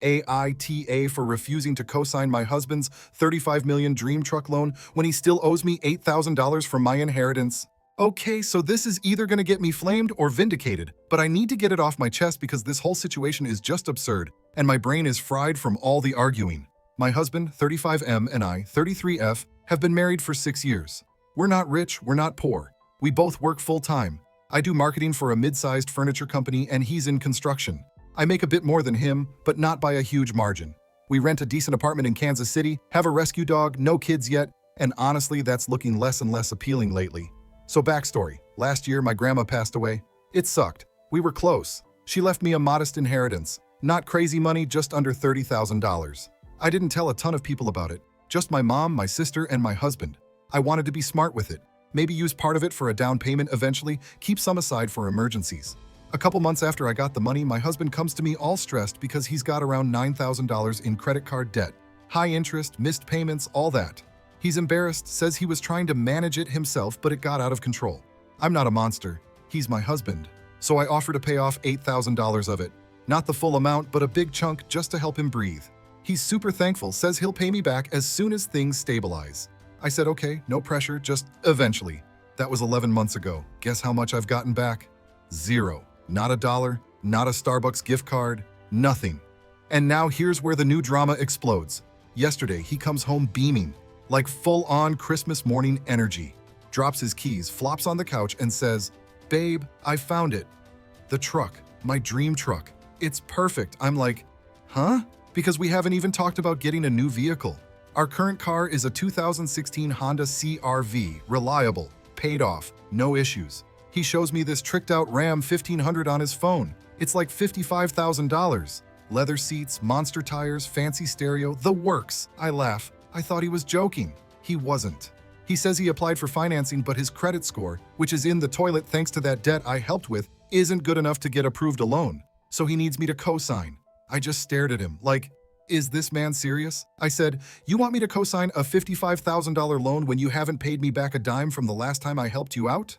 AITA for refusing to co-sign my husband's $35 million dream truck loan when he still owes me $8,000 from my inheritance. Okay, so this is either gonna get me flamed or vindicated, but I need to get it off my chest because this whole situation is just absurd, and my brain is fried from all the arguing. My husband, 35M, and I, 33F, have been married for 6 years. We're not rich, we're not poor. We both work full-time. I do marketing for a mid-sized furniture company and he's in construction. I make a bit more than him, but not by a huge margin. We rent a decent apartment in Kansas City, have a rescue dog, no kids yet, and honestly, that's looking less and less appealing lately. So backstory, last year my grandma passed away. It sucked. We were close. She left me a modest inheritance. Not crazy money, just under $30,000. I didn't tell a ton of people about it. Just my mom, my sister, and my husband. I wanted to be smart with it. Maybe use part of it for a down payment eventually, keep some aside for emergencies. A couple months after I got the money, my husband comes to me all stressed because he's got around $9,000 in credit card debt. High interest, missed payments, all that. He's embarrassed, says he was trying to manage it himself, but it got out of control. I'm not a monster. He's my husband. So I offer to pay off $8,000 of it. Not the full amount, but a big chunk just to help him breathe. He's super thankful, says he'll pay me back as soon as things stabilize. I said, okay, no pressure, just eventually. That was 11 months ago. Guess how much I've gotten back? Zero. Not a dollar, not a Starbucks gift card, nothing. And now here's where the new drama explodes. Yesterday, he comes home beaming, like full-on Christmas morning energy. Drops his keys, flops on the couch, and says, "Babe, I found it. The truck, my dream truck. It's perfect." I'm like, huh? Because we haven't even talked about getting a new vehicle. Our current car is a 2016 Honda CR-V, reliable, paid off, no issues. He shows me this tricked-out Ram 1500 on his phone. It's like $55,000. Leather seats, monster tires, fancy stereo, the works. I laugh. I thought he was joking. He wasn't. He says he applied for financing, but his credit score, which is in the toilet thanks to that debt I helped with, isn't good enough to get approved a loan. So he needs me to co-sign. I just stared at him, like, is this man serious? I said, you want me to co-sign a $55,000 loan when you haven't paid me back a dime from the last time I helped you out?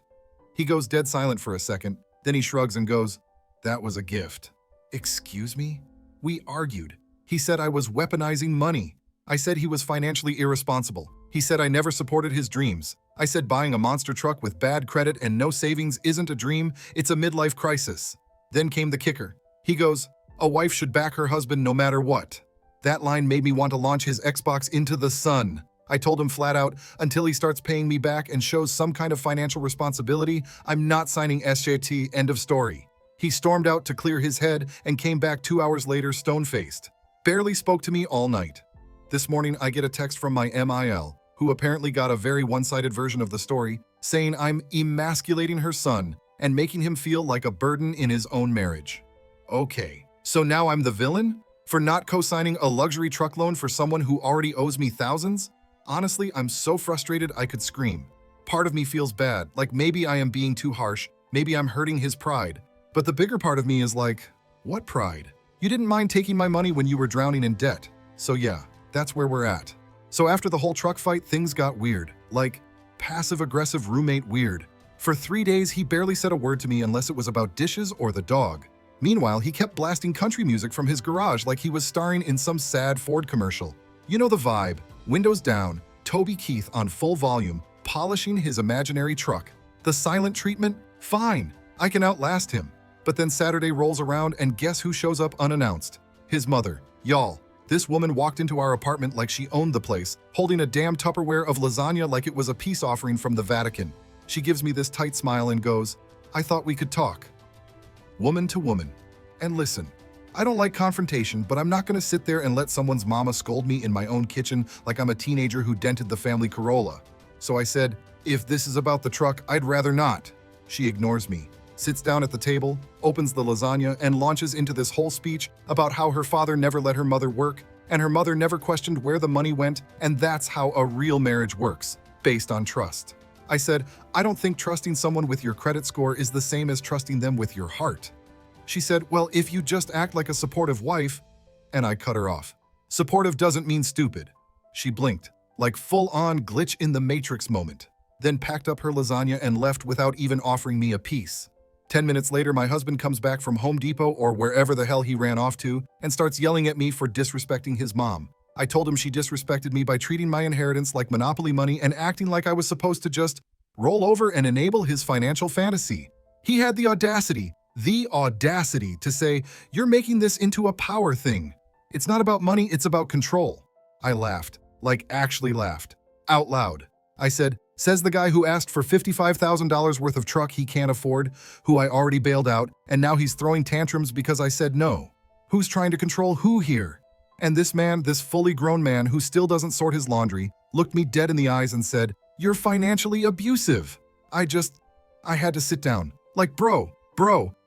He goes dead silent for a second, then he shrugs and goes, that was a gift. Excuse me? We argued. He said I was weaponizing money. I said he was financially irresponsible. He said I never supported his dreams. I said buying a monster truck with bad credit and no savings isn't a dream, it's a midlife crisis. Then came the kicker. He goes, a wife should back her husband no matter what. That line made me want to launch his Xbox into the sun. I told him flat out, until he starts paying me back and shows some kind of financial responsibility, I'm not signing SJT, end of story. He stormed out to clear his head and came back 2 hours later stone-faced. Barely spoke to me all night. This morning I get a text from my MIL, who apparently got a very one-sided version of the story, saying I'm emasculating her son and making him feel like a burden in his own marriage. Okay, so now I'm the villain? For not co-signing a luxury truck loan for someone who already owes me thousands? Honestly, I'm so frustrated I could scream. Part of me feels bad, like maybe I am being too harsh, maybe I'm hurting his pride. But the bigger part of me is like, what pride? You didn't mind taking my money when you were drowning in debt. So yeah, that's where we're at. So after the whole truck fight, things got weird. Like, passive-aggressive roommate weird. For 3 days, he barely said a word to me unless it was about dishes or the dog. Meanwhile, he kept blasting country music from his garage like he was starring in some sad Ford commercial. You know the vibe. Windows down, Toby Keith on full volume, polishing his imaginary truck. The silent treatment? Fine, I can outlast him. But then Saturday rolls around and guess who shows up unannounced? His mother. Y'all, this woman walked into our apartment like she owned the place, holding a damn Tupperware of lasagna like it was a peace offering from the Vatican. She gives me this tight smile and goes, I thought we could talk. Woman to woman. And listen, I don't like confrontation, but I'm not gonna sit there and let someone's mama scold me in my own kitchen like I'm a teenager who dented the family Corolla. So I said, if this is about the truck, I'd rather not. She ignores me, sits down at the table, opens the lasagna, and launches into this whole speech about how her father never let her mother work, and her mother never questioned where the money went, and that's how a real marriage works, based on trust. I said, I don't think trusting someone with your credit score is the same as trusting them with your heart. She said, well, if you just act like a supportive wife, and I cut her off. Supportive doesn't mean stupid. She blinked, like full-on glitch in the Matrix moment, then packed up her lasagna and left without even offering me a piece. 10 minutes later, my husband comes back from Home Depot or wherever the hell he ran off to and starts yelling at me for disrespecting his mom. I told him she disrespected me by treating my inheritance like monopoly money and acting like I was supposed to just roll over and enable his financial fantasy. He had the audacity to say, "You're making this into a power thing. It's not about money, it's about control." I laughed, like actually laughed, out loud. I said, "Says the guy who asked for $55,000 worth of truck he can't afford, who I already bailed out, and now he's throwing tantrums because I said no. Who's trying to control who here?" And this man, this fully grown man who still doesn't sort his laundry, looked me dead in the eyes and said, "You're financially abusive." I had to sit down. Like, bro,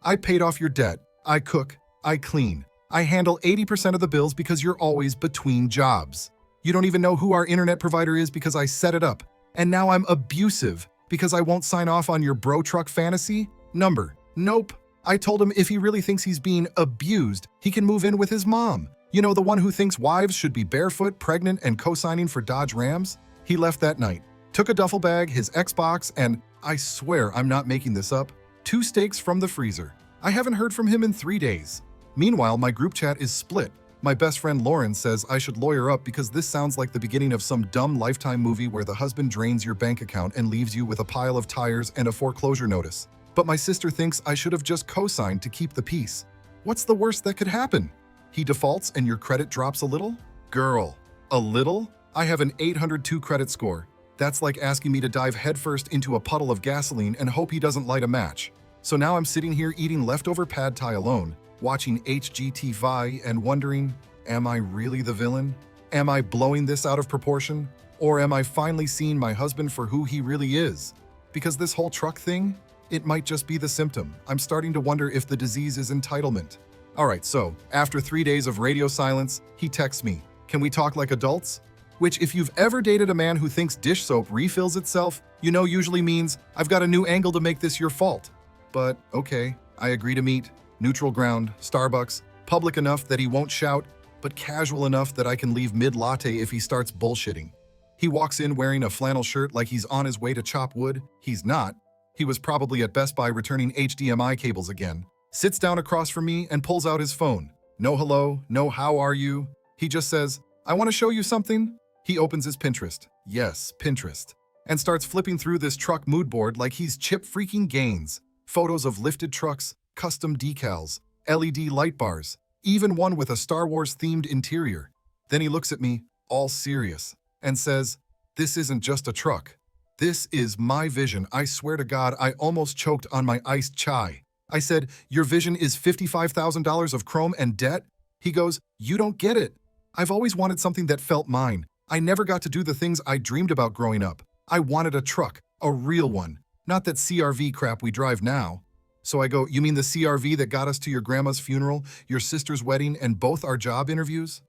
I paid off your debt. I cook, I clean. I handle 80% of the bills because you're always between jobs. You don't even know who our internet provider is because I set it up. And now I'm abusive because I won't sign off on your bro truck fantasy? Nope. I told him if he really thinks he's being abused, he can move in with his mom. You know, the one who thinks wives should be barefoot, pregnant, and co-signing for Dodge Rams? He left that night, took a duffel bag, his Xbox, and, I swear I'm not making this up, 2 steaks from the freezer. I haven't heard from him in 3 days. Meanwhile, my group chat is split. My best friend Lauren says I should lawyer up because this sounds like the beginning of some dumb Lifetime movie where the husband drains your bank account and leaves you with a pile of tires and a foreclosure notice. But my sister thinks I should have just co-signed to keep the peace. What's the worst that could happen? He defaults and your credit drops a little? Girl, a little? I have an 802 credit score. That's like asking me to dive headfirst into a puddle of gasoline and hope he doesn't light a match. So now I'm sitting here eating leftover pad thai alone, watching HGTV and wondering, am I really the villain? Am I blowing this out of proportion? Or am I finally seeing my husband for who he really is? Because this whole truck thing, it might just be the symptom. I'm starting to wonder if the disease is entitlement. Alright, so after 3 days of radio silence, he texts me, "Can we talk like adults?" Which, if you've ever dated a man who thinks dish soap refills itself, you know usually means, "I've got a new angle to make this your fault." But okay, I agree to meet. Neutral ground, Starbucks, public enough that he won't shout, but casual enough that I can leave mid-latte if he starts bullshitting. He walks in wearing a flannel shirt like he's on his way to chop wood. He's not. He was probably at Best Buy returning HDMI cables again. Sits down across from me and pulls out his phone. No hello, no how are you. He just says, "I want to show you something." He opens his Pinterest. Yes, Pinterest. And starts flipping through this truck mood board like he's Chip freaking Gaines. Photos of lifted trucks, custom decals, LED light bars, even one with a Star Wars-themed interior. Then he looks at me, all serious, and says, "This isn't just a truck. This is my vision. I swear to God, I almost choked on my iced chai." I said, "Your vision is $55,000 of chrome and debt?" He goes, "You don't get it. I've always wanted something that felt mine. I never got to do the things I dreamed about growing up. I wanted a truck, a real one, not that CRV crap we drive now." So I go, "You mean the CRV that got us to your grandma's funeral, your sister's wedding, and both our job interviews?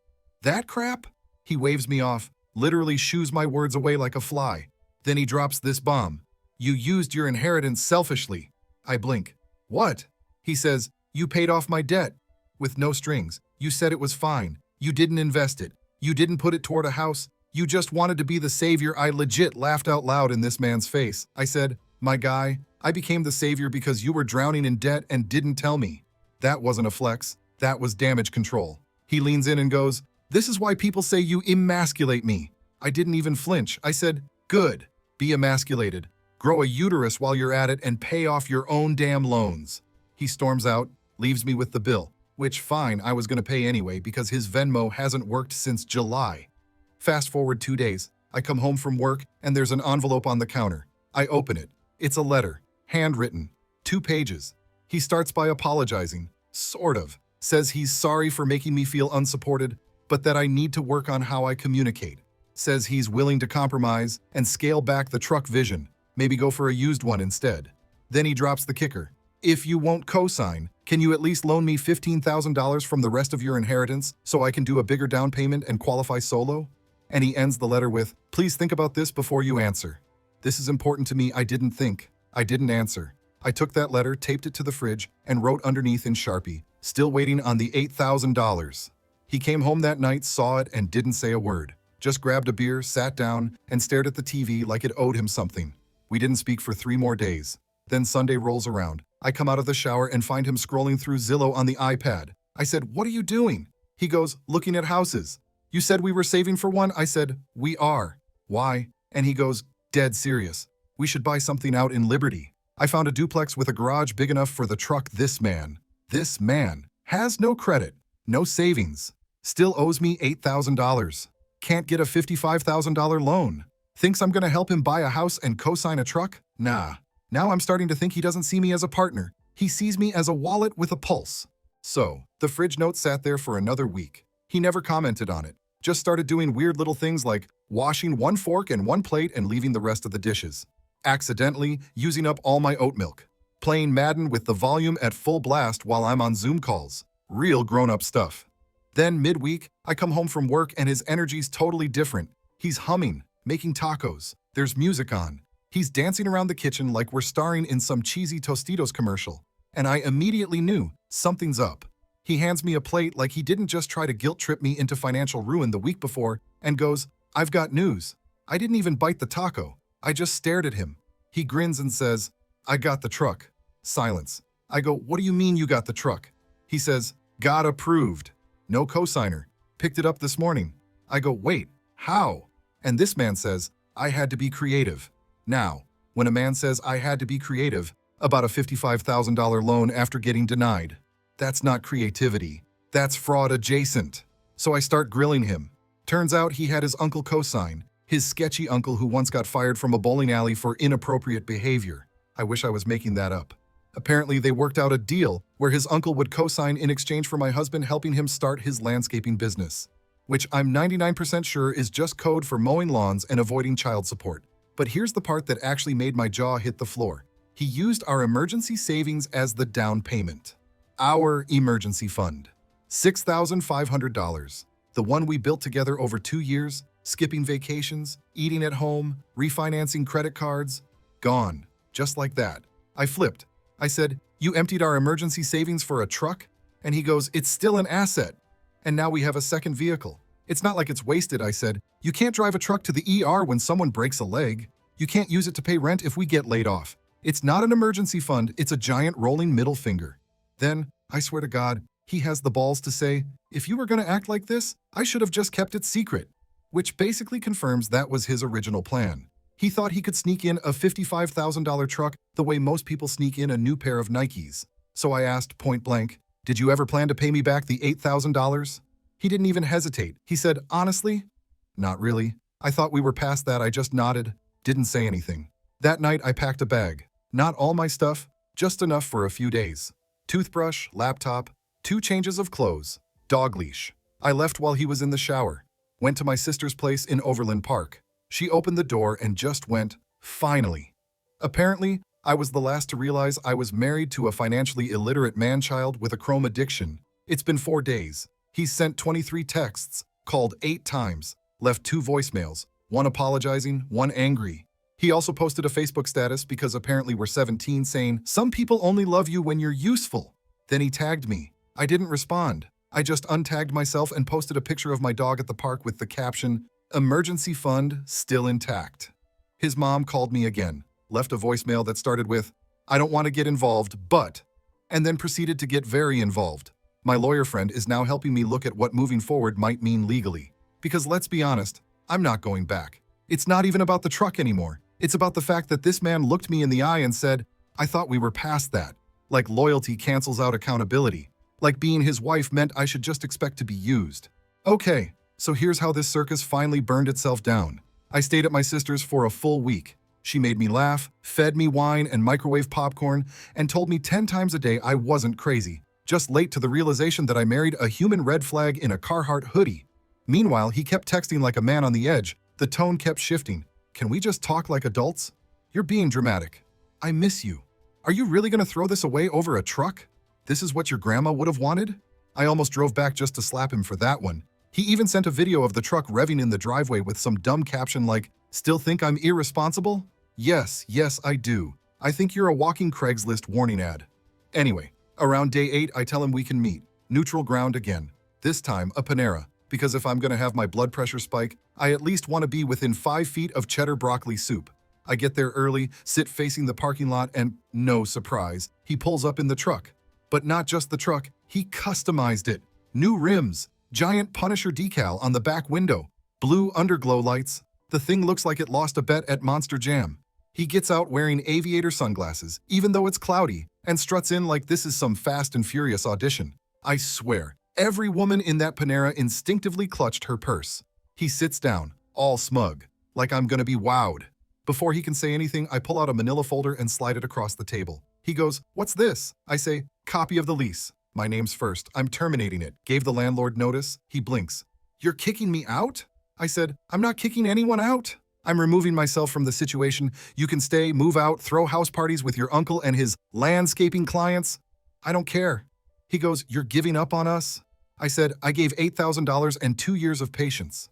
That crap?" He waves me off, literally shoos my words away like a fly. Then he drops this bomb. "You used your inheritance selfishly." I blink. "What?" He says, "You paid off my debt. With no strings. You said it was fine. You didn't invest it. You didn't put it toward a house. You just wanted to be the savior." I legit laughed out loud in this man's face. I said, "My guy, I became the savior because you were drowning in debt and didn't tell me." That wasn't a flex. That was damage control. He leans in and goes, "This is why people say you emasculate me." I didn't even flinch. I said, "Good. Be emasculated. Grow a uterus while you're at it and pay off your own damn loans." He storms out, leaves me with the bill, which fine, I was going to pay anyway because his Venmo hasn't worked since July. Fast forward 2 days. I come home from work and there's an envelope on the counter. I open it. It's a letter, handwritten, 2 pages. He starts by apologizing, sort of. Says he's sorry for making me feel unsupported, but that I need to work on how I communicate. Says he's willing to compromise and scale back the truck vision, maybe go for a used one instead. Then he drops the kicker. "If you won't co-sign, can you at least loan me $15,000 from the rest of your inheritance so I can do a bigger down payment and qualify solo?" And he ends the letter with, "Please think about this before you answer." This is important to me. I didn't think. I didn't answer. I took that letter, taped it to the fridge, and wrote underneath in Sharpie, "Still waiting on the $8,000. He came home that night, saw it, and didn't say a word. Just grabbed a beer, sat down, and stared at the TV like it owed him something. We didn't speak for 3 more days. Then Sunday rolls around. I come out of the shower and find him scrolling through Zillow on the iPad. I said, "What are you doing?" He goes, "Looking at houses." "You said we were saving for one?" I said, "We are." "Why?" And he goes, dead serious. "We should buy something out in Liberty. I found a duplex with a garage big enough for the truck." This man has no credit, no savings, still owes me $8,000. Can't get a $55,000 loan. Thinks I'm gonna help him buy a house and co-sign a truck? Nah. Now I'm starting to think he doesn't see me as a partner. He sees me as a wallet with a pulse. So, the fridge note sat there for another week. He never commented on it. Just started doing weird little things like washing one fork and one plate and leaving the rest of the dishes. Accidentally using up all my oat milk. Playing Madden with the volume at full blast while I'm on Zoom calls. Real grown-up stuff. Then midweek, I come home from work and his energy's totally different. He's humming, making tacos. There's music on. He's dancing around the kitchen like we're starring in some cheesy Tostitos commercial. And I immediately knew something's up. He hands me a plate like he didn't just try to guilt-trip me into financial ruin the week before and goes, "I've got news." I didn't even bite the taco. I just stared at him. He grins and says, "I got the truck." Silence. I go, "What do you mean you got the truck?" He says, "Got approved. No cosigner. Picked it up this morning." I go, "Wait, how?" And this man says, "I had to be creative." Now, when a man says I had to be creative about a $55,000 loan after getting denied, that's not creativity. That's fraud adjacent. So I start grilling him. Turns out he had his uncle co-sign, his sketchy uncle who once got fired from a bowling alley for inappropriate behavior. I wish I was making that up. Apparently, they worked out a deal where his uncle would co-sign in exchange for my husband helping him start his landscaping business, which I'm 99% sure is just code for mowing lawns and avoiding child support. But here's the part that actually made my jaw hit the floor. He used our emergency savings as the down payment. Our emergency fund. $6,500. The one we built together over 2 years, skipping vacations, eating at home, refinancing credit cards. Gone. Just like that. I flipped. I said, "You emptied our emergency savings for a truck?" And he goes, "It's still an asset. And now we have a second vehicle. It's not like it's wasted," I said. "You can't drive a truck to the ER when someone breaks a leg. You can't use it to pay rent if we get laid off. It's not an emergency fund, it's a giant rolling middle finger." Then, I swear to God, he has the balls to say, "If you were gonna act like this, I should have just kept it secret." Which basically confirms that was his original plan. He thought he could sneak in a $55,000 truck the way most people sneak in a new pair of Nikes. So I asked point blank, "Did you ever plan to pay me back the $8,000? He didn't even hesitate. He said, "Honestly, not really." I thought we were past that. I just nodded, didn't say anything. That night, I packed a bag. Not all my stuff, just enough for a few days. Toothbrush, laptop, 2 changes of clothes, dog leash. I left while he was in the shower. Went to my sister's place in Overland Park. She opened the door and just went, "Finally." Apparently, I was the last to realize I was married to a financially illiterate man-child with a chrome addiction. It's been 4 days. He's sent 23 texts, called 8 times, left 2 voicemails, one apologizing, one angry. He also posted a Facebook status because apparently we're 17 saying, "Some people only love you when you're useful." Then he tagged me. I didn't respond. I just untagged myself and posted a picture of my dog at the park with the caption, "Emergency fund still intact." His mom called me again, left a voicemail that started with, "I don't want to get involved, but," and then proceeded to get very involved. My lawyer friend is now helping me look at what moving forward might mean legally. Because let's be honest, I'm not going back. It's not even about the truck anymore. It's about the fact that this man looked me in the eye and said, "I thought we were past that." Like loyalty cancels out accountability. Like being his wife meant I should just expect to be used. Okay, so here's how this circus finally burned itself down. I stayed at my sister's for a full week. She made me laugh, fed me wine and microwave popcorn, and told me 10 times a day I wasn't crazy, just late to the realization that I married a human red flag in a Carhartt hoodie. Meanwhile, he kept texting like a man on the edge. The tone kept shifting. "Can we just talk like adults? You're being dramatic. I miss you. Are you really gonna throw this away over a truck? This is what your grandma would have wanted?" I almost drove back just to slap him for that one. He even sent a video of the truck revving in the driveway with some dumb caption like, "Still think I'm irresponsible? Yes, I do. I think you're a walking Craigslist warning ad." Anyway, around day 8, I tell him we can meet. Neutral ground again. This time, a Panera. Because if I'm gonna have my blood pressure spike, I at least want to be within 5 feet of cheddar broccoli soup. I get there early, sit facing the parking lot, and no surprise, he pulls up in the truck. But not just the truck, he customized it. New rims, giant Punisher decal on the back window, blue underglow lights. The thing looks like it lost a bet at Monster Jam. He gets out wearing aviator sunglasses, even though it's cloudy, and struts in like this is some Fast and Furious audition. I swear, every woman in that Panera instinctively clutched her purse. He sits down, all smug, like I'm gonna be wowed. Before he can say anything, I pull out a manila folder and slide it across the table. He goes, "What's this?" I say, "Copy of the lease. My name's first. I'm terminating it. Gave the landlord notice." He blinks. "You're kicking me out?" I said, "I'm not kicking anyone out. I'm removing myself from the situation. You can stay, move out, throw house parties with your uncle and his landscaping clients. I don't care." He goes, "You're giving up on us?" I said, "I gave $8,000 and 2 years of patience.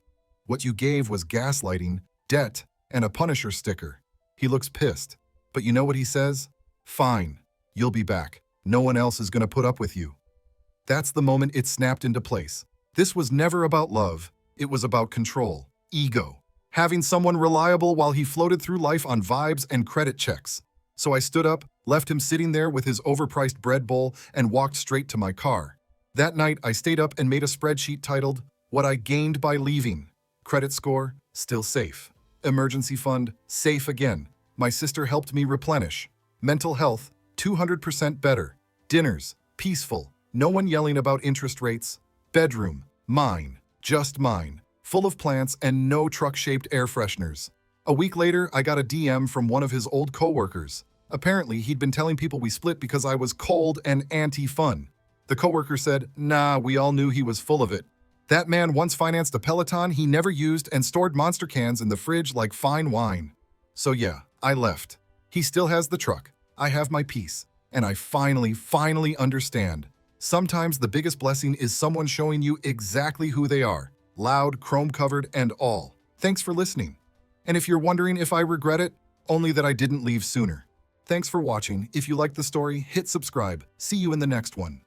What you gave was gaslighting, debt, and a Punisher sticker." He looks pissed. But you know what he says? "Fine, you'll be back. No one else is gonna put up with you." That's the moment it snapped into place. This was never about love. It was about control, ego, having someone reliable while he floated through life on vibes and credit checks. So I stood up, left him sitting there with his overpriced bread bowl, and walked straight to my car. That night, I stayed up and made a spreadsheet titled, "What I Gained by Leaving." Credit score, still safe. Emergency fund, safe again. My sister helped me replenish. Mental health, 200% better. Dinners, peaceful. No one yelling about interest rates. Bedroom, mine, just mine. Full of plants and no truck-shaped air fresheners. A week later, I got a DM from one of his old coworkers. Apparently, he'd been telling people we split because I was cold and anti-fun. The coworker said, "Nah, we all knew he was full of it. That man once financed a Peloton he never used and stored Monster cans in the fridge like fine wine." So yeah, I left. He still has the truck. I have my peace. And I finally understand. Sometimes the biggest blessing is someone showing you exactly who they are. Loud, chrome-covered, and all. Thanks for listening. And if you're wondering if I regret it, only that I didn't leave sooner. Thanks for watching. If you liked the story, hit subscribe. See you in the next one.